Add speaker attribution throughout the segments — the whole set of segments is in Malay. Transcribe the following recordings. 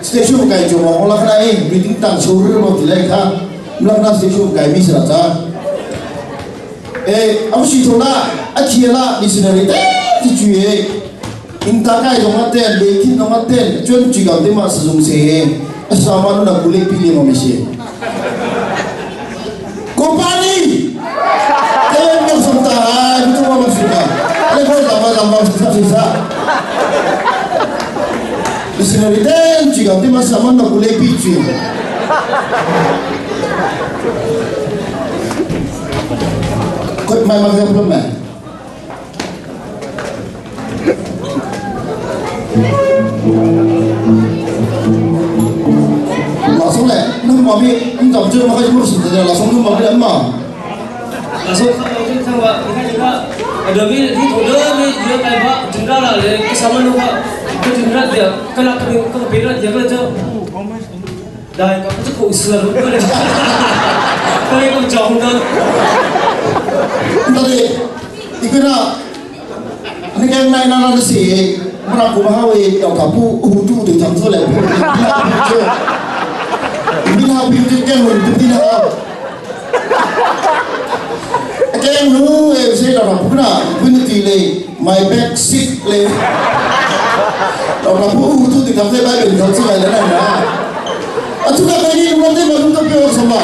Speaker 1: station kai cuma orang lain meeting tang sore mau dilekha melakna station kai mi serata aku sih thola akhirnya di sini dicuci inta kai dong aten lekin dong aten cuman juga tu mas sejum sih sama nak boleh pilih mamisi kompani kalian mau sebentar itu mau suka kalian tambah sisa di sini juga tu mas sama nak boleh pilih kau main macam apa main langsung leh, nak mami, entah macam mana kamu urus saja, langsung tu mami dah mah.
Speaker 2: Langsung kalau kita juga ada ni dia kayak jendela lah, sama lu ke jendela dia, kalau beda dia kalau tu, dah kamu tu kau usul lu kalau kamu jauh dah.
Speaker 1: Tadi, ikutlah, ni kan main nana nasi, mana aku bahawa yang kapu hutu tu jangkau leh. Bila beauty kan untuk bila kan nu saya dah pernah bunyi le my back seat le orang pun tu di kafe bagai di kafe lain lah atu dah kali nanti baru tu pergi sama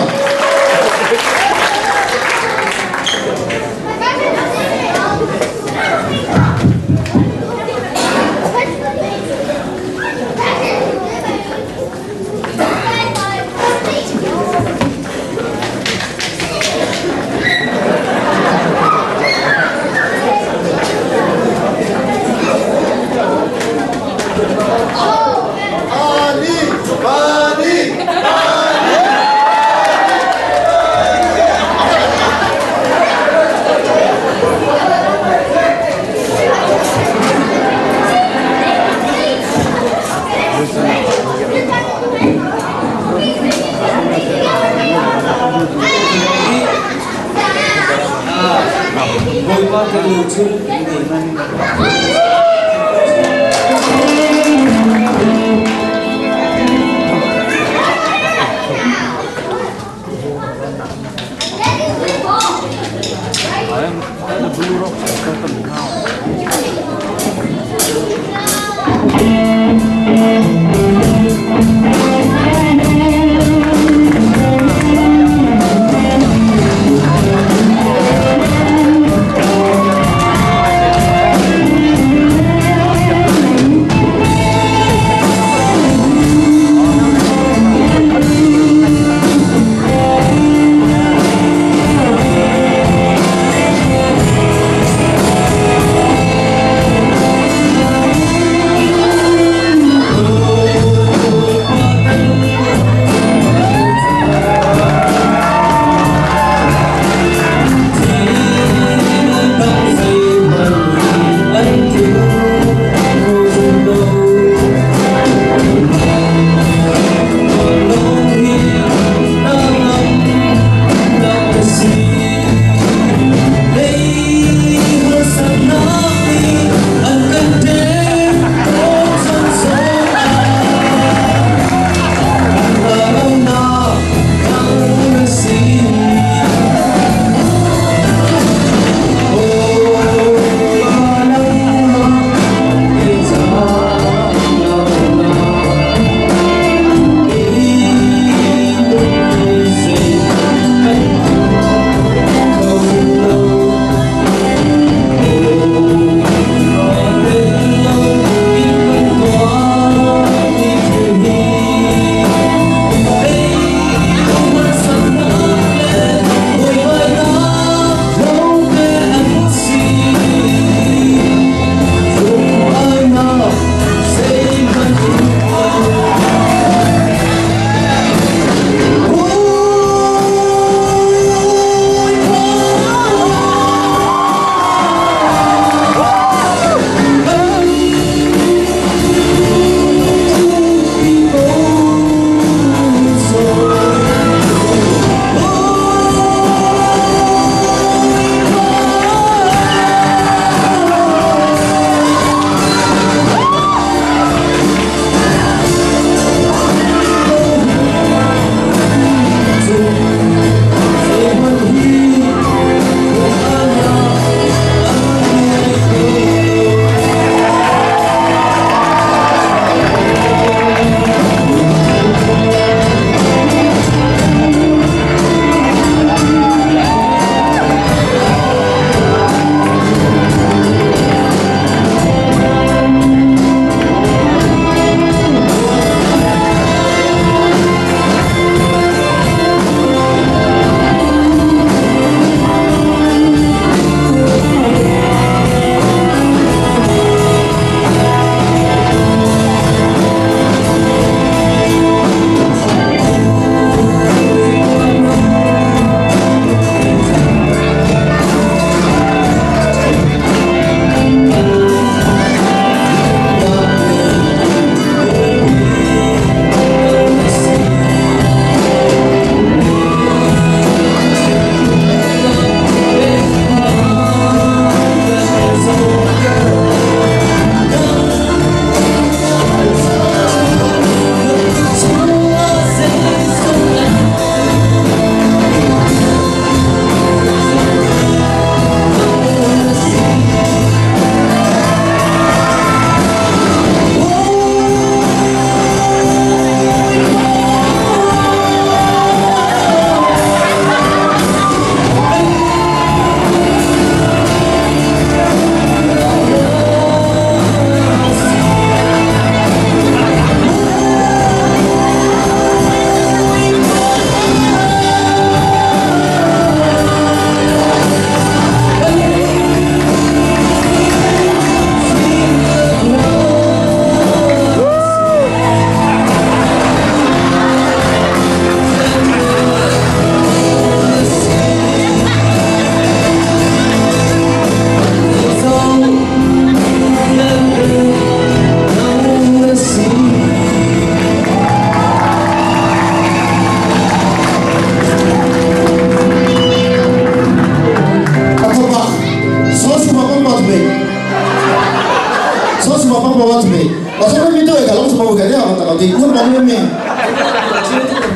Speaker 1: thì cũng không có mình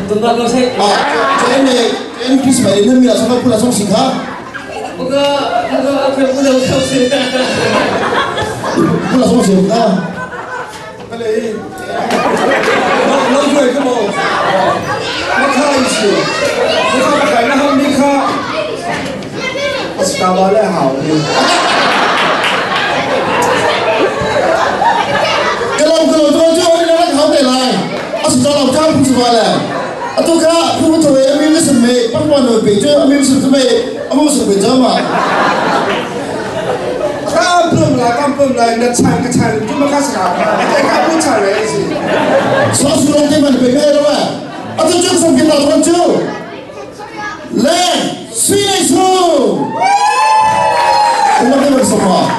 Speaker 2: tuần qua có xe
Speaker 1: cho em này em khi mà đến hơn mình là xong là xong xịn hả
Speaker 2: cũng không đâu không xe
Speaker 1: cũng là xong xịn hả
Speaker 3: cái này nó vui cái mồm nó khai gì nó không phải nó không đi khai sao mà lại hảo đi
Speaker 1: cái lòng tôi chưa đi ra không thể lại anh sẽ cho lòng cao cũng chỉ là tôi cả không có thể em mới sửa mày bắt quan rồi bị chưa em mới sửa mày em mới sửa bị chưa mà
Speaker 3: kampung lại nó chăn cái chăn chúng nó khác sao cái kampung chăn này gì
Speaker 1: sao xuống lòng thêm mình bị mê đâu à tôi chưa xong việc nào thôi chưa lên suy này xuống không có cái gì mà